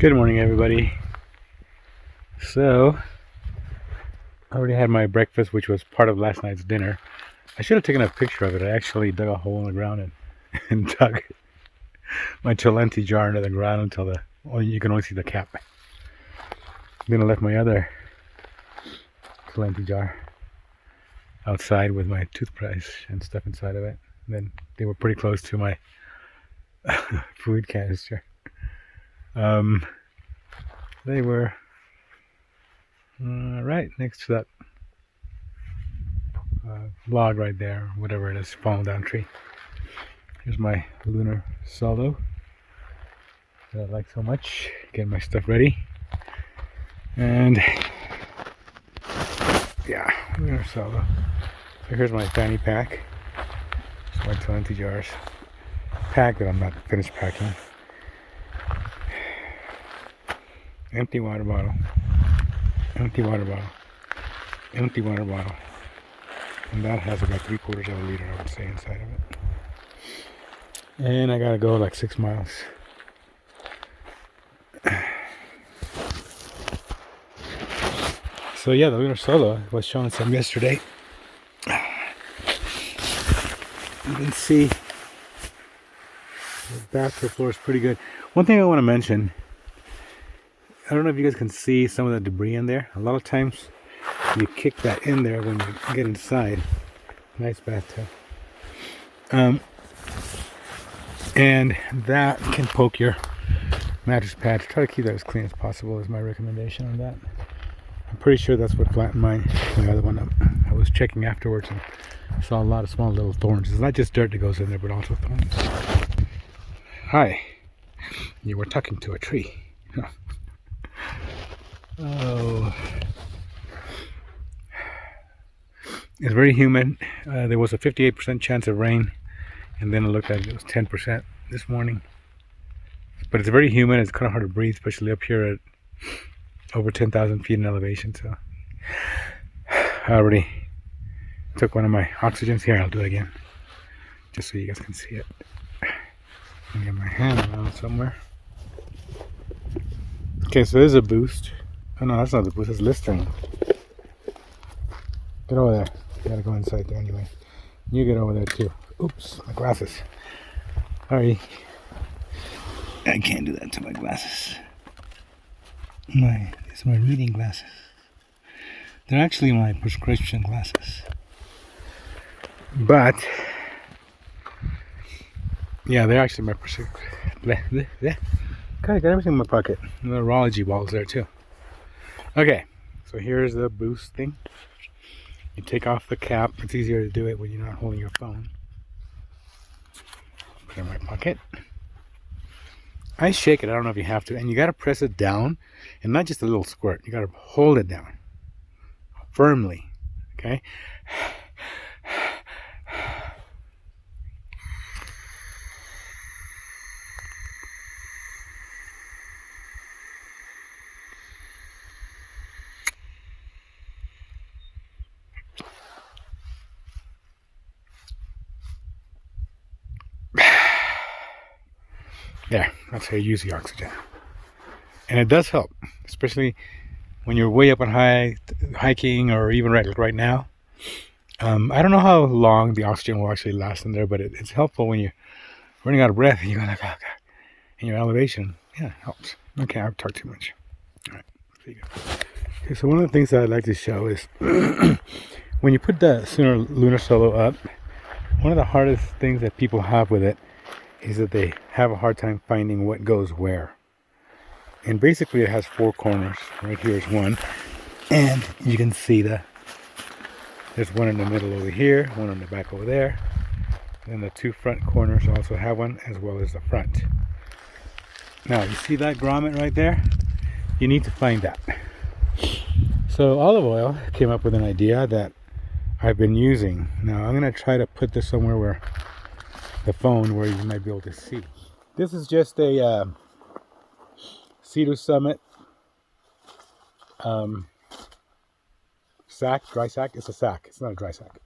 Good morning, everybody. So, I already had my breakfast, which was part of last night's dinner. I should have taken a picture of it. I actually dug a hole in the ground and dug my Cholenti jar into the ground until you can only see the cap. Then I left my other Cholenti jar outside with my toothbrush and stuff inside of it. And then they were pretty close to my food canister. They were right next to that log right there, whatever it is, fallen down tree. Here's my lunar solo that I like so much. Getting my stuff ready. And yeah, lunar solo. So here's my fanny pack. It's my 20 jars. Pack that I'm not finished packing. Empty water bottle. Empty water bottle. Empty water bottle. And that has about 3/4 of a liter, I would say, inside of it. And I gotta go like 6 miles. So yeah, the lunar solo was showing some yesterday. You can see the back of the floor is pretty good. One thing I want to mention, I don't know if you guys can see some of the debris in there. A lot of times you kick that in there when you get inside. Nice bathtub. And that can poke your mattress pad. Try to keep that as clean as possible is my recommendation on that. I'm pretty sure that's what flattened my other one up. I was checking afterwards and saw a lot of small little thorns. It's not just dirt that goes in there, but also thorns. Hi. You were talking to a tree. Oh. It's very humid. There was a 58% chance of rain, and then I looked at it, it was 10% this morning. But it's very humid. It's kind of hard to breathe, especially up here at over 10,000 feet in elevation. So I already took one of my oxygens. Here, I'll do it again, just so you guys can see it. Let me get my hand around somewhere. Okay, so there's a boost. Oh no, that's not the boost, it's Listerine. Get over there. You gotta go inside there anyway. You get over there too. Oops, my glasses. Sorry. I can't do that to my glasses. These are my reading glasses. They're actually my prescription glasses. But yeah, they're actually my prescription. God, I got everything in my pocket. And the neurology ball's there too. Okay, so here's the boost thing. You take off the cap. It's easier to do it when you're not holding your phone. Put it in my pocket. I shake it. I don't know if you have to. And you got to press it down. And not just a little squirt. You got to hold it down. Firmly. Okay? There, that's how you use the oxygen. And it does help, especially when you're way up on hiking or even right now. I don't know how long the oxygen will actually last in there, but it's helpful when you're running out of breath and you're like, oh God. And your elevation, yeah, it helps. Okay, I've talked too much. All right, there you go. Okay, so one of the things that I'd like to show is when you put the lunar solo up, one of the hardest things that people have with it is that they have a hard time finding what goes where. And basically it has 4 corners. Right here is one. And you can see there's one in the middle over here, one on the back over there. And the 2 front corners also have one, as well as the front. Now, you see that grommet right there? You need to find that. So olive oil came up with an idea that I've been using. Now, I'm going to try to put this somewhere where the phone where you might be able to see. This is just a Cedar Summit sack, dry sack. It's a sack. It's not a dry sack.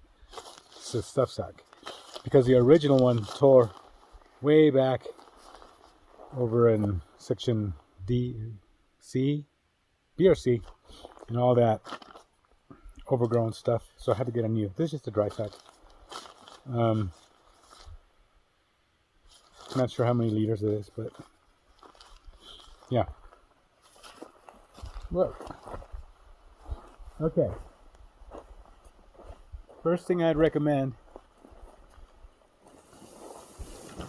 It's a stuff sack. Because the original one tore way back over in section D, C, B or C, and all that overgrown stuff. So I had to get a new. This is just a dry sack. Not sure how many liters it is, but yeah. Look. Okay. First thing I'd recommend,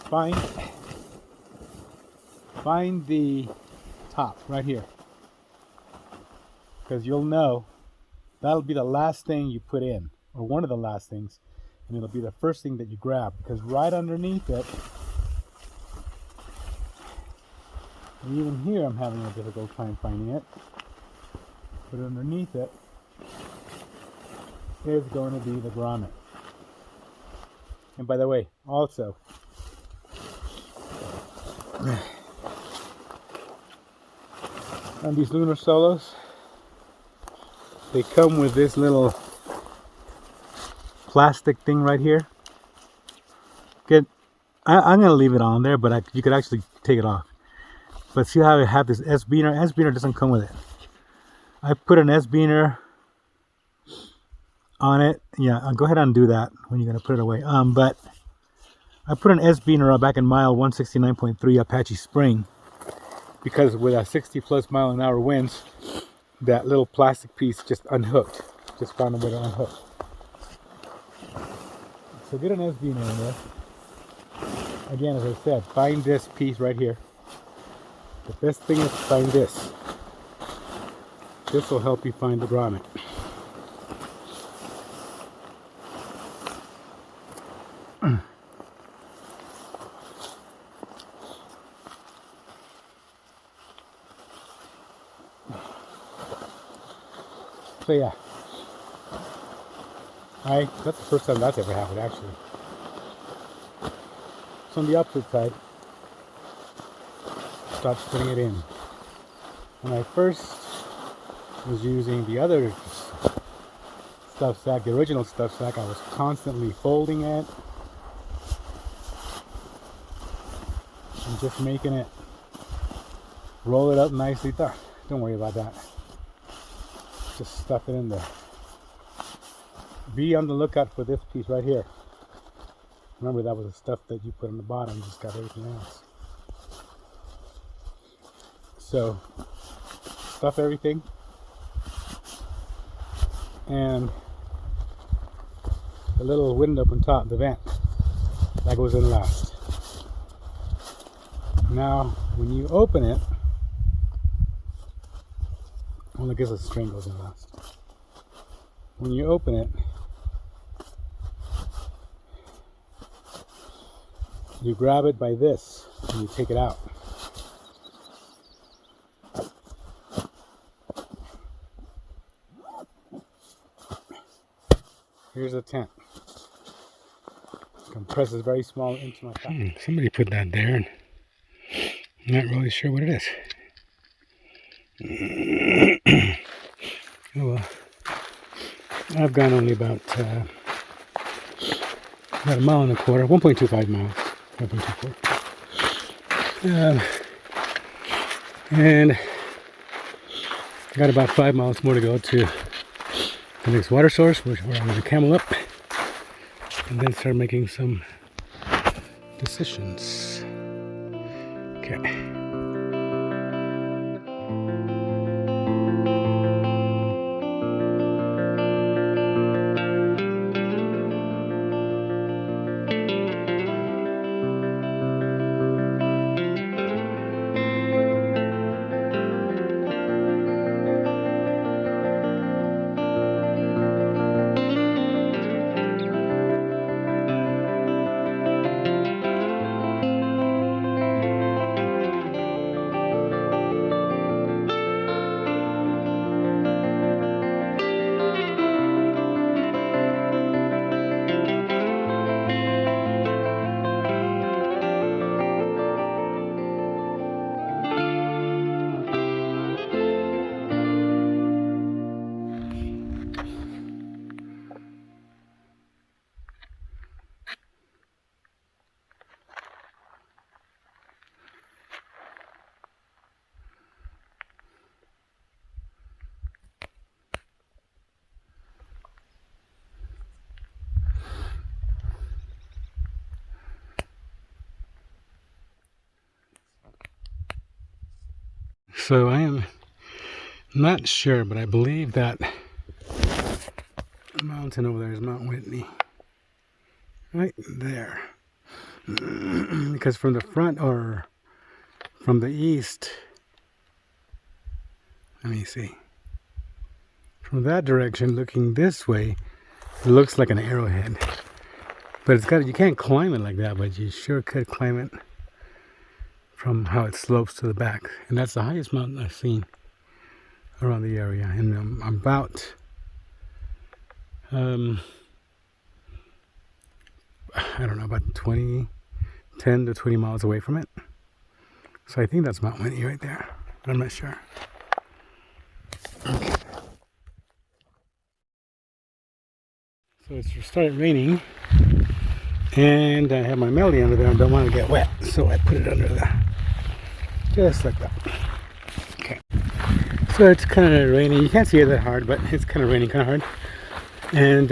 find the top right here, because you'll know that'll be the last thing you put in, or one of the last things, and it'll be the first thing that you grab, because right underneath it, and even here I'm having a difficult time finding it, but underneath it is going to be the grommet. And by the way, also, on these lunar solos, they come with this little plastic thing right here. I'm going to leave it on there, but you could actually take it off. But see how I have this S-beaner? S-beaner doesn't come with it. I put an S-beaner on it. Yeah, I'll go ahead and do that when you're going to put it away. But I put an S-beaner back in mile 169.3 Apache Spring, because with a 60 plus mile an hour winds, that little plastic piece just unhooked. Just found a way to unhook. So get an S-beaner in there. Again, as I said, find this piece right here. The best thing is to find this. This will help you find the grommet. So yeah, that's the first time that's ever happened actually. So on the opposite side, start putting it in. When I first was using the other stuff sack, the original stuff sack, I was constantly folding it and just making it roll it up nicely. Don't worry about that. Just stuff it in there. Be on the lookout for this piece right here. Remember, that was the stuff that you put on the bottom, just got everything else. So stuff everything, and the little window up on top, the vent, that goes in last. Now when you open it, well, I guess the string goes in last. When you open it, you grab it by this and you take it out. Here's a tent. Compresses very small into my top. Somebody put that there, and I'm not really sure what it is. Oh well. I've gone only about a mile and a quarter, 1.25 miles, 1.24. And got about 5 miles more to go to the next water source, where I'm going to camel up and then start making some decisions. Okay. So I am not sure, but I believe that mountain over there is Mount Whitney. Right there. Because from the front or from the east, let me see. From that direction, looking this way, it looks like an arrowhead. But it's got, you can't climb it like that, but you sure could climb it from how it slopes to the back. And that's the highest mountain I've seen around the area. And I'm about I don't know, about 10 to 20 miles away from it. So I think that's Mount Whitney right there, but I'm not sure. Okay. So it's started raining, and I have my melody under there and don't want to get wet, so I put it under there, just like that. Okay. So it's kind of raining. You can't see it that hard, but it's kind of raining kind of hard. And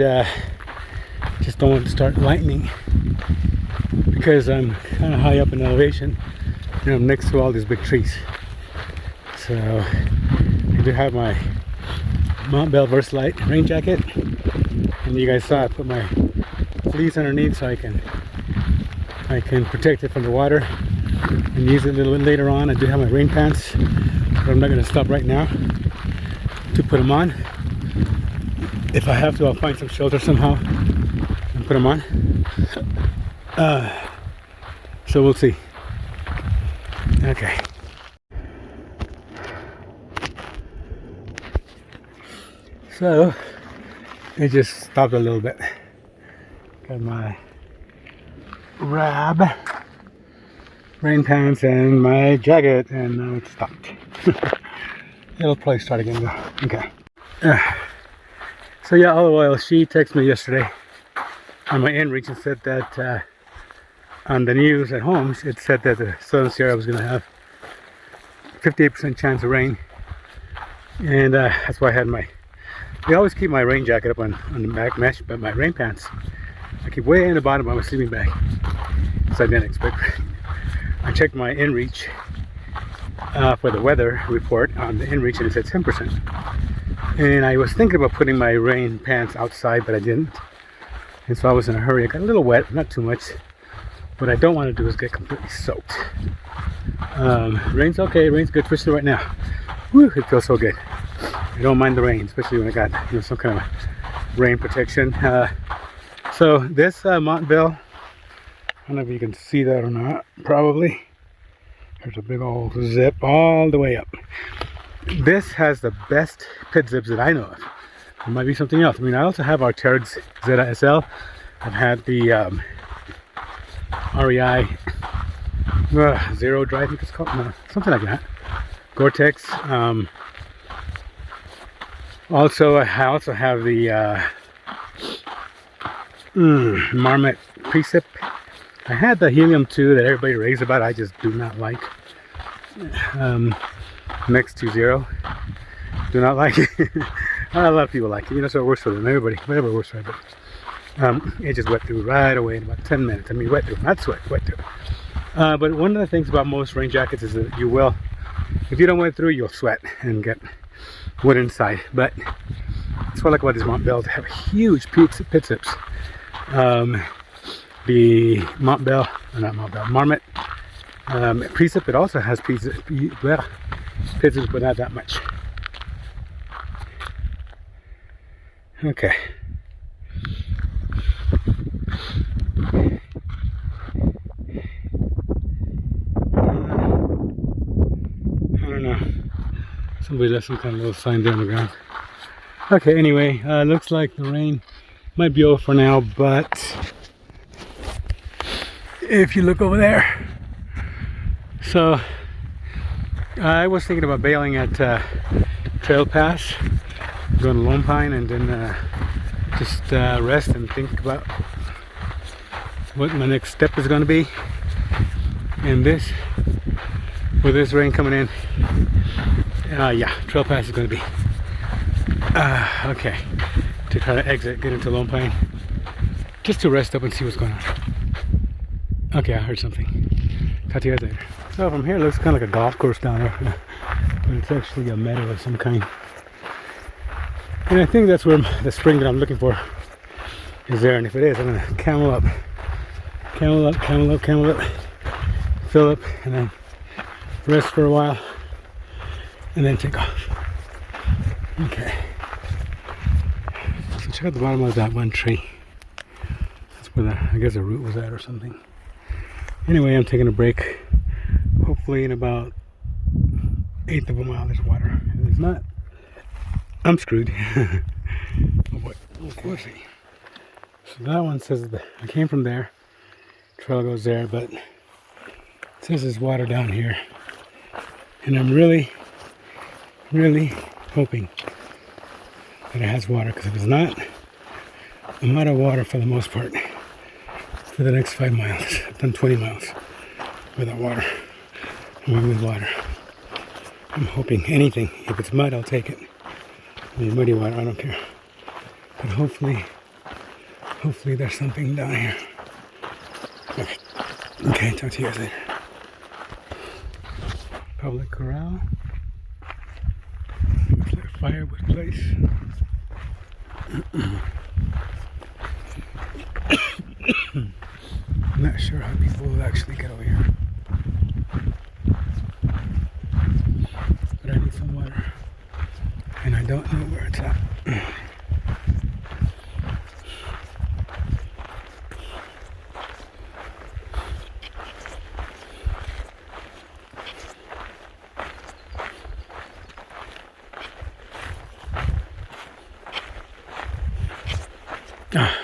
just don't want to start lightning because I'm kind of high up in elevation and I'm next to all these big trees. So I do have my Mont Bell Versalite rain jacket, and you guys saw I put my fleece underneath so I can protect it from the water and use it a little bit later on. I do have my rain pants, but I'm not going to stop right now to put them on. If I have to, I'll find some shelter somehow and put them on. So we'll see. Okay. So it just stopped a little bit. Got my rain pants and my jacket, and now it's stopped. It'll probably start again though. Okay. So yeah, Olive Oil, she texted me yesterday on my inReach and said that on the news at home, it said that the Southern Sierra was going to have 58% chance of rain, and that's why I had I always keep my rain jacket up on the back mesh, but my rain pants I keep way in the bottom of my sleeping bag, so I didn't expect rain. I checked my inReach for the weather report on the inReach, and it said 10%. And I was thinking about putting my rain pants outside, but I didn't. And so I was in a hurry. I got a little wet, not too much. What I don't want to do is get completely soaked. Rain's okay, rain's good, especially right now. Woo, it feels so good. I don't mind the rain, especially when I got some kind of rain protection. So this Mont Bell, I don't know if you can see that or not, probably. There's a big old zip all the way up. This has the best pit zips that I know of. There might be something else. I mean, I also have our Arc'teryx ZSL. I've had the REI Zero Dry, I think it's called, no, something like that. Gore-Tex. Also, I also have the Marmot Precip. I had the Helium 2 that everybody raves about. I just do not like. Next to Zero, do not like it. A lot of people like it, so it works for them. Everybody, whatever works for it. But it just wet through right away in about 10 minutes. I mean, wet through, not sweat, wet through. But one of the things about most rain jackets is that you will, if you don't wet through, you'll sweat and get wet inside. But that's what I like about these Mont Bells. They have huge pit zips. The Mont Bell, not Mont Bell, Marmot Precip, it also has pit zips, but not that much. Okay. I don't know. Somebody left some kind of little sign there on the ground. Okay, anyway, looks like the rain might be over for now, but if you look over there, so I was thinking about bailing at Trail Pass, going to Lone Pine, and then just rest and think about what my next step is going to be. And this, with this rain coming in, yeah, Trail Pass is going to be okay, to try to exit, get into Lone Pine, just to rest up and see what's going on. Okay, I heard something. Talk to you guys later. So from here, it looks kind of like a golf course down there. but it's actually a meadow of some kind. And I think that's where the spring that I'm looking for is there. And if it is, I'm gonna camel up, camel up, camel up, camel up, fill up, and then rest for a while, and then take off. Okay. So check out the bottom of that one tree. That's where I guess the root was at or something. Anyway, I'm taking a break. Hopefully in about 1/8 of a mile there's water. If there's not, I'm screwed. Oh boy, of course. So that one says that I came from there. Trail goes there, but it says there's water down here. And I'm really hoping that it has water, because if it's not, I'm out of water for the most part for the next 5 miles. I've done 20 miles without water. I'm with water. I'm hoping anything. If it's mud, I'll take it. I mean, muddy water, I don't care. But hopefully there's something down here. Okay, talk to you guys later. Public corral. Looks like a firewood place. I'm not sure how people will actually get over here. But I need some water. And I don't know where it's at.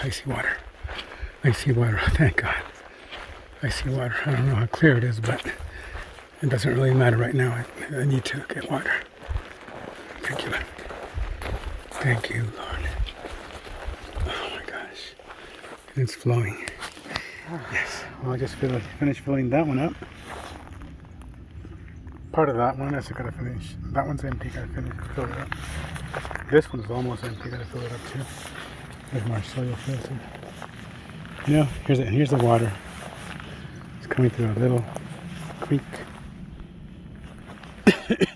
I see water. I see water. Thank God. I see water. I don't know how clear it is, but it doesn't really matter right now. I need to get water. Thank you. Thank you, Lord. Oh my gosh. It's flowing. Yes. Well, I just finished filling that one up. Part of that one, I still gotta finish. That one's empty, gotta fill it up. This one's almost empty, gotta fill it up too. There's my soil filter. You know, here's the water. It's coming through a little creek.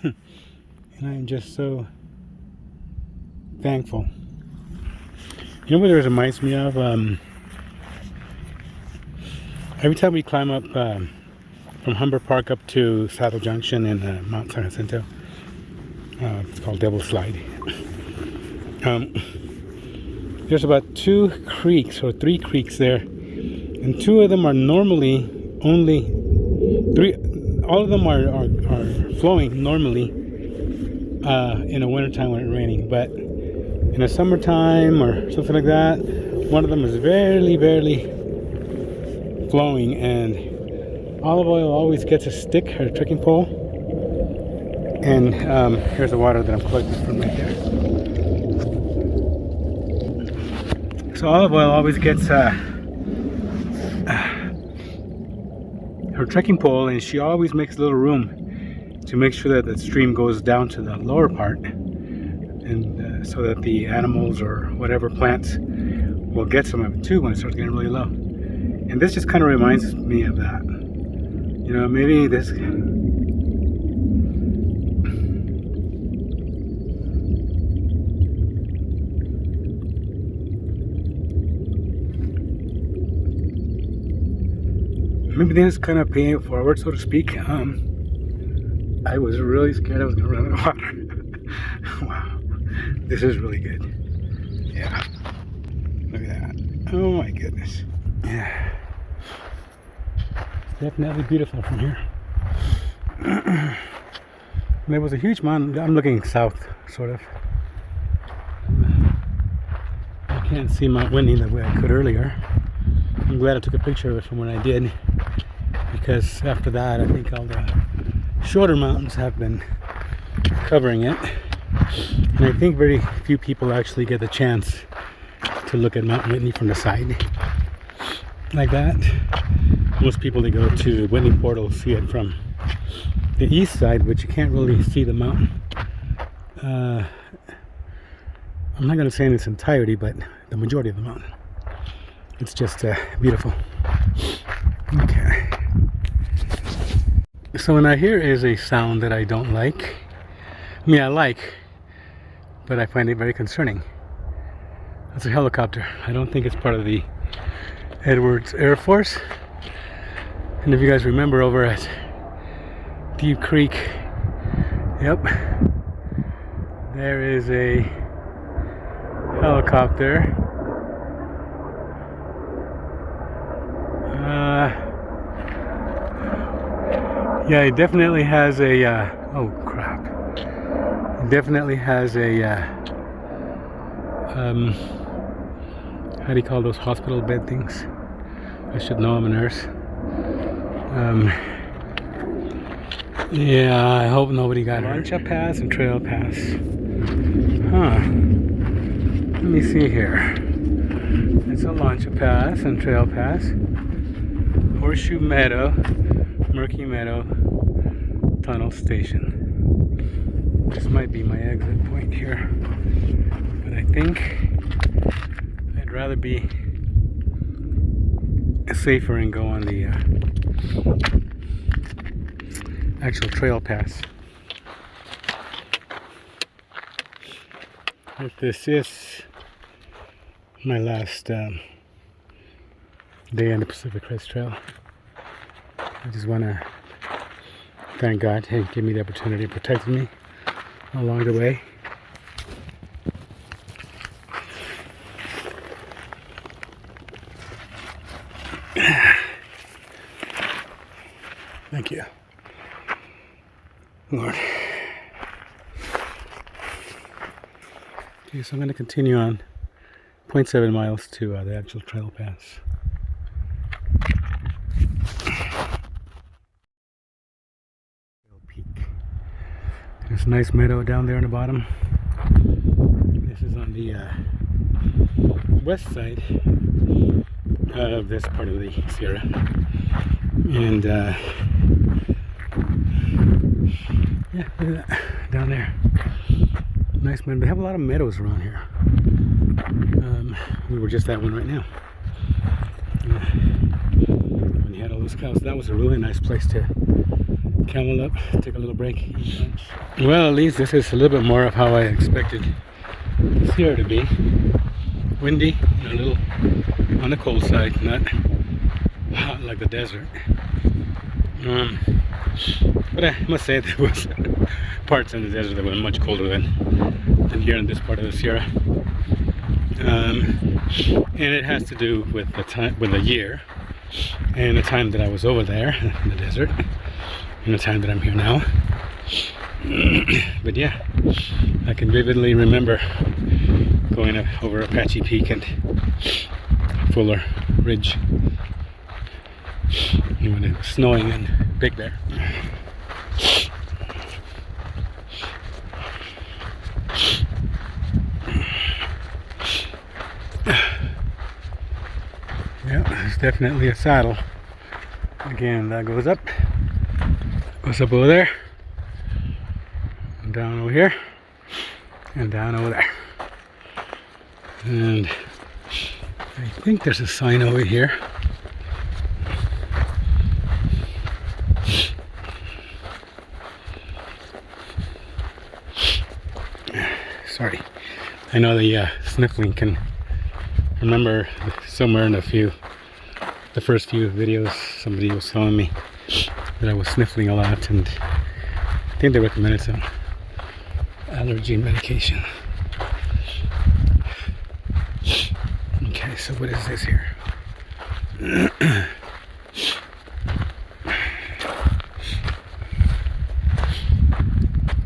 And I'm just so thankful. You know what it reminds me of? Every time we climb up from Humber Park up to Saddle Junction in Mount San Jacinto, it's called Devil Slide. There's about 2 creeks or 3 creeks there, and 2 of them are normally only 3. All of them are flowing normally in the wintertime when it's raining, but in the summertime or something like that, one of them is barely flowing, and olive oil always gets a stick or a trekking pole. And here's the water that I'm collecting from right there. So olive oil always gets her trekking pole, and she always makes a little room to make sure that the stream goes down to the lower part, and so that the animals or whatever plants will get some of it too when it starts getting really low. And this just kind of reminds me of that. You know, maybe this. Maybe this is kind of paying it forward, so to speak. I was really scared I was going to run out of water. Wow. This is really good. Yeah. Look at that. Oh my goodness. Yeah. Definitely beautiful from here. There was a huge mountain. I'm looking south, sort of. I can't see Mount Whitney the way I could earlier. I'm glad I took a picture of it from when I did, because after that I think all the shorter mountains have been covering it, and I think very few people actually get the chance to look at Mount Whitney from the side like that. Most people, they go to Whitney Portal, see it from the east side, but you can't really see the mountain. I'm not going to say in its entirety, but the majority of the mountain. It's just beautiful. Okay. So when I hear is a sound that I don't like, me I like, but I find it very concerning. That's a helicopter. I don't think it's part of the Edwards Air Force. And if you guys remember over at Deep Creek, yep, there is a helicopter. Yeah, it definitely has a, oh crap. It definitely has a, how do you call those hospital bed things? I should know, I'm a nurse. Yeah, I hope nobody got hurt. Launch pass and trail pass. Huh. Let me see here. It's a launch pass and trail pass. Horseshoe Meadow, Murky Meadow Tunnel Station. This might be my exit point here, but I think I'd rather be safer and go on the actual trail pass. If this is my last day on the Pacific Crest Trail, I just want to thank God He gave me the opportunity to protect me along the way. Thank you, Lord. Okay, so I'm going to continue on 0.7 miles to the actual trail pass. Peak. There's a nice meadow down there on the bottom. This is on the west side of this part of the Sierra. And yeah, look at that down there. Nice meadow. They have a lot of meadows around here. We were just at one right now. When you had all those cows, that was a really nice place to camel up, take a little break, eat lunch. Well, at least this is a little bit more of how I expected the Sierra to be. Windy, a little on the cold side, not hot like the desert. But I must say there was parts in the desert that were much colder than here in this part of the Sierra. And it has to do with the time, with the year, and the time that I was over there in the desert, and the time that I'm here now. But yeah, I can vividly remember going over Apache Peak and Fuller Ridge when it was snowing in Big Bear. Yeah, it's definitely a saddle. Again, that goes up over there, and down over here, and down over there. And I think there's a sign over here. Sorry, I know the sniffling can remember somewhere in the first few videos somebody was telling me that I was sniffling a lot, and I think they recommended some allergy medication. Okay, so what is this here?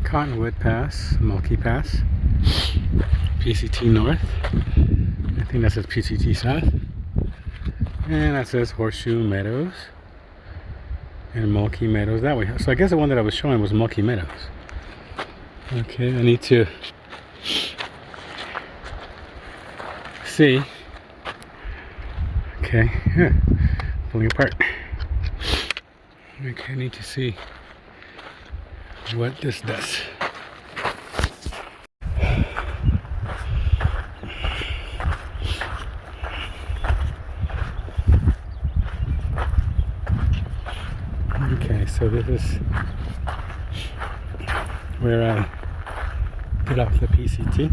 Cottonwood Pass, Mulkey Pass, PCT North. I think that says PCT South. And that says Horseshoe Meadows and Mulkey Meadows that way. So I guess the one that I was showing was Mulkey Meadows. Okay, I need to see. Okay, yeah, pulling apart. Okay, I need to see what this does. Okay, so this is where I Get off the PCT.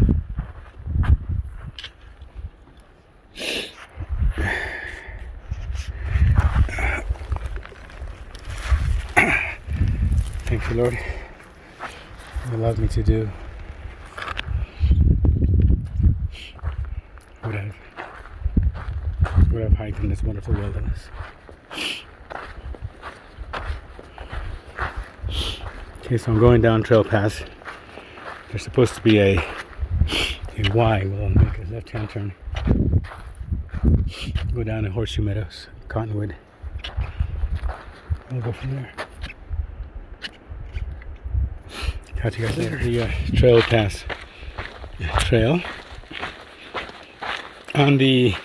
Thank you, Lord. It allows me to do what I've hiked in this wonderful wilderness. Okay, so I'm going down Trail Pass. There's supposed to be a Y. Well, I'll make a left-hand turn. Go down to Horseshoe Meadows, Cottonwood. I'll go from there. Talk to you guys later. The Trail Pass trail. On the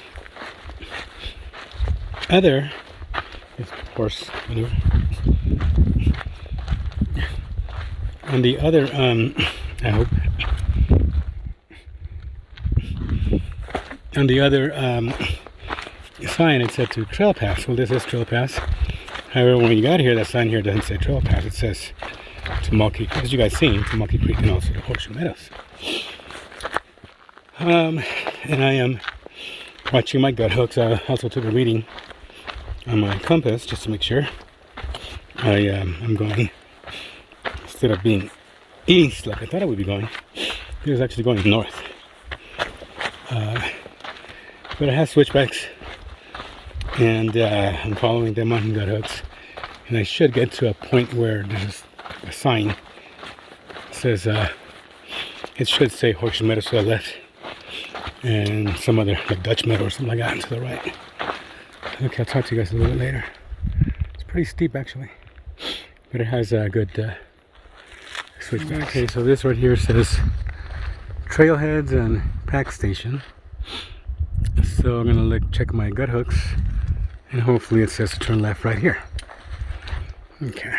other, it's horse manure. On the other, I hope. On the other sign, it said to Trail Pass. Well, this is Trail Pass. However, when you got here, that sign here doesn't say Trail Pass. It says to Mulkey, as you guys seen, to Mulkey Creek and also to Horseshoe Meadows. And I am watching my gut hooks. I also took a reading on my compass just to make sure. I'm going, instead of being east like I thought I would be going, it was actually going north. But it has switchbacks, and I'm following them on gut hooks, and I should get to a point where there's a sign that says it should say Horseshoe Meadows to the left and some other, like Dutch Meadow or something like that, to the right. Okay, I'll talk to you guys a little bit later. It's pretty steep actually, but it has a good switchback. Okay, so this right here says Trailheads and Pack Station. So I'm gonna check my gut hooks, and hopefully it says to turn left right here. Okay.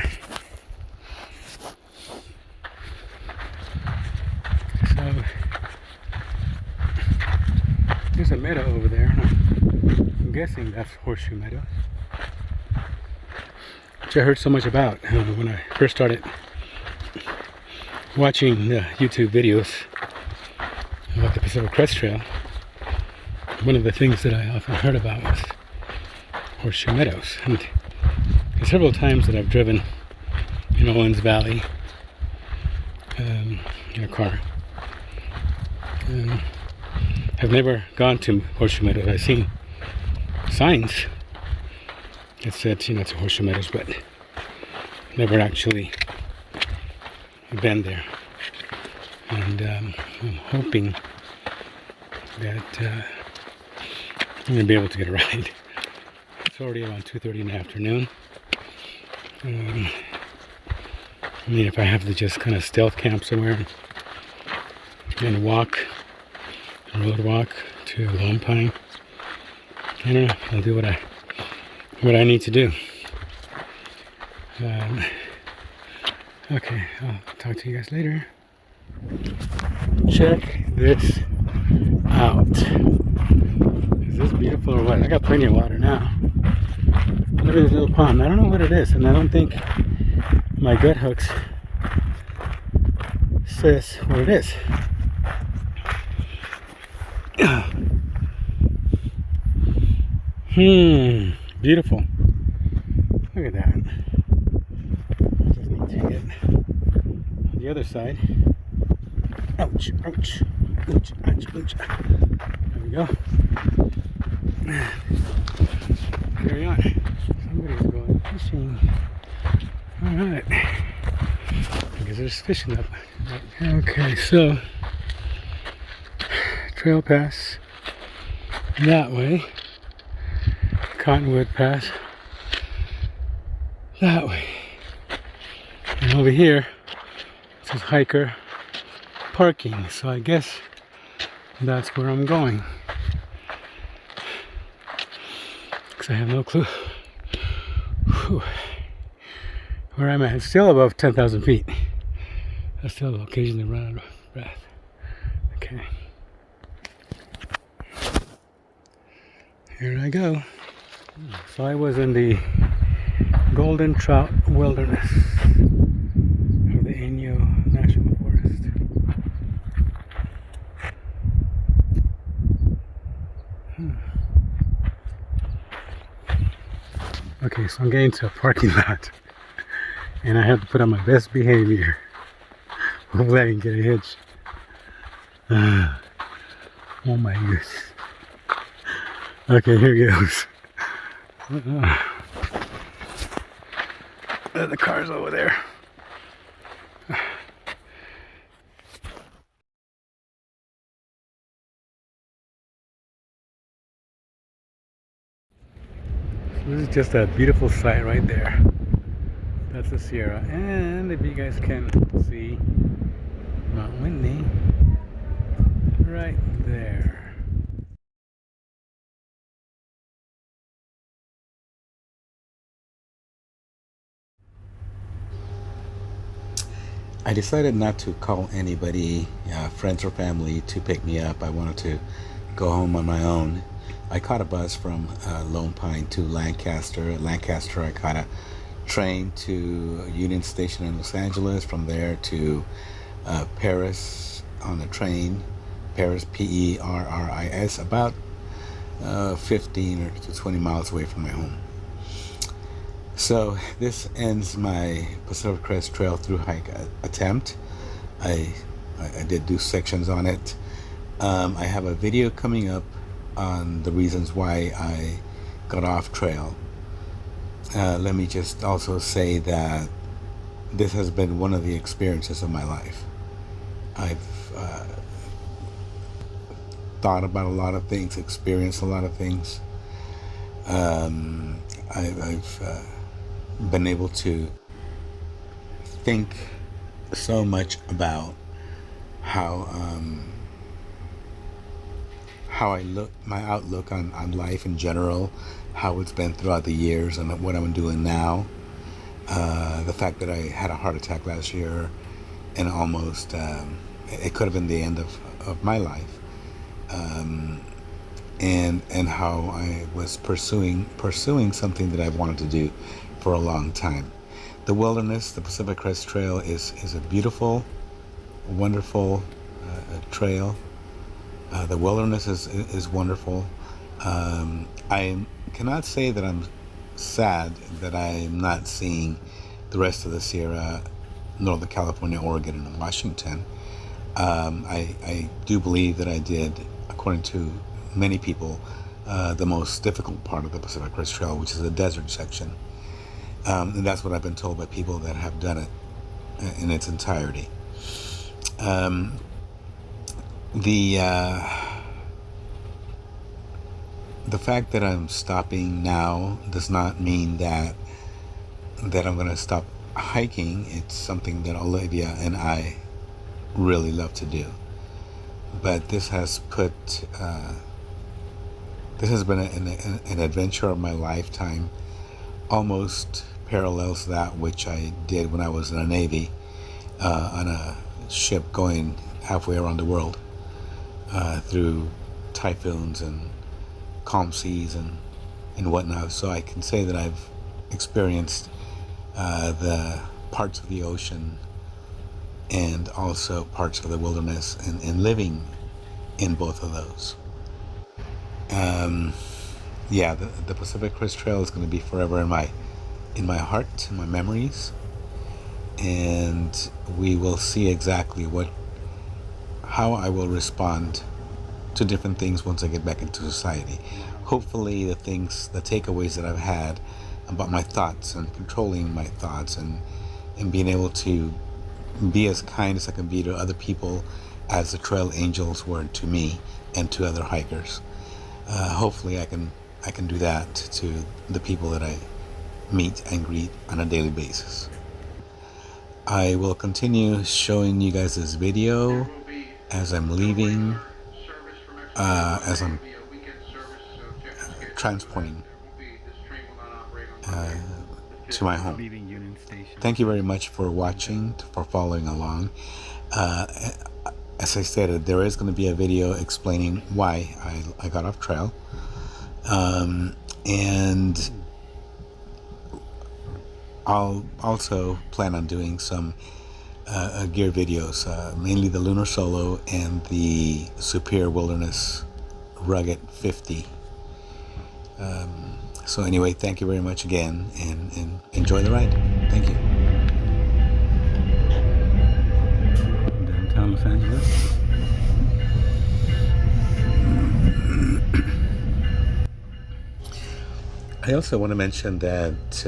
So there's a meadow over there. I'm guessing that's Horseshoe Meadow, which I heard so much about when I first started watching the YouTube videos about the Pacific Crest Trail. One of the things that I often heard about was Horseshoe Meadows, and several times that I've driven in Owens Valley in a car, I've never gone to Horseshoe Meadows. I've seen signs that said, it's Horseshoe Meadows, but never actually been there. And I'm hoping that I'm going to be able to get a ride. It's already around 2:30 in the afternoon. I mean, if I have to just kind of stealth camp somewhere and walk, road walk to Lone Pine, I don't know, I'll do what I need to do. Okay, I'll talk to you guys later. Check this out. Is this beautiful or what? I got plenty of water now. Look at this little pond. I don't know what it is, and I don't think my gut hooks says what it is. Beautiful. Look at that. I just need to get on the other side. Ouch, ouch, ouch, ouch, ouch. There we go. Carry on. Somebody's going fishing. Alright. I guess there's fishing up. Okay, so Trail Pass that way. Cottonwood Pass that way. And over here it says hiker parking. So I guess that's where I'm going. Because I have no clue where I'm at. It's still above 10,000 feet. I still occasionally run out of breath. Okay. Here I go. So I was in the Golden Trout Wilderness of the Inyo National Forest. Okay, so I'm getting to a parking lot and I have to put on my best behavior. Hopefully I can get a hitch. Oh my goodness. Okay, here goes. The car's over there. This is just a beautiful sight right there. That's the Sierra, and if you guys can see Mount Whitney right there. I decided not to call anybody, friends or family, to pick me up. I wanted to go home on my own. I caught a bus from Lone Pine to Lancaster. At Lancaster, I caught a train to Union Station in Los Angeles. From there to Paris on a train. Paris, Perris, about 15 or to 20 miles away from my home. So this ends my Pacific Crest Trail through hike attempt. I did do sections on it. I have a video coming up on the reasons why I got off trail. Let me just also say that this has been one of the experiences of my life. I've thought about a lot of things, experienced a lot of things. I've been able to think so much about how I look, my outlook on life in general, how it's been throughout the years, and what I'm doing now. The fact that I had a heart attack last year, and almost it could have been the end of my life, and how I was pursuing something that I've wanted to do for a long time. The wilderness, the Pacific Crest Trail, is a beautiful, wonderful trail. The wilderness is wonderful. I cannot say that I'm sad that I'm not seeing the rest of the Sierra, Northern California, Oregon, and Washington. I do believe that I did, according to many people, the most difficult part of the Pacific Crest Trail, which is the desert section. And that's what I've been told by people that have done it in its entirety. The fact that I'm stopping now does not mean that I'm going to stop hiking. It's something that Olivia and I really love to do. But this has been an adventure of my lifetime. Almost parallels that which I did when I was in the Navy, on a ship going halfway around the world, through typhoons and calm seas and whatnot. So I can say that I've experienced the parts of the ocean and also parts of the wilderness, and living in both of those. Yeah, the Pacific Crest Trail is going to be forever in my heart, in my memories, and we will see exactly how I will respond to different things once I get back into society. Hopefully the takeaways that I've had about my thoughts and controlling my thoughts, and being able to be as kind as I can be to other people as the trail angels were to me and to other hikers. Hopefully I can do that to the people that I meet and greet on a daily basis. I will continue showing you guys this video as I'm leaving, as I'm transporting to my home. Thank you very much for watching, for following along. As I stated, there is going to be a video explaining why I got off trail, and I'll also plan on doing some gear videos, mainly the Lunar Solo and the Superior Wilderness Rugged 50. So anyway, thank you very much again, and enjoy the ride. Thank you. Downtown Los Angeles. I also want to mention that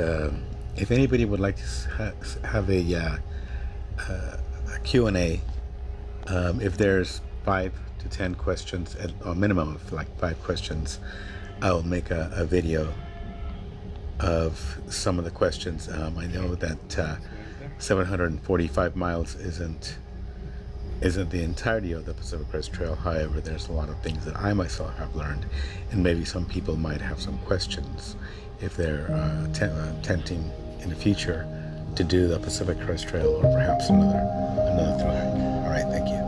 if anybody would like to have a Q&A, if there's 5 to 10 questions, or minimum of like 5 questions, I'll make a video of some of the questions. I know that 745 miles isn't the entirety of the Pacific Crest Trail. However, there's a lot of things that I myself have learned, and maybe some people might have some questions if they're attempting in the future to do the Pacific Crest Trail, or perhaps another thru hike. All right, thank you.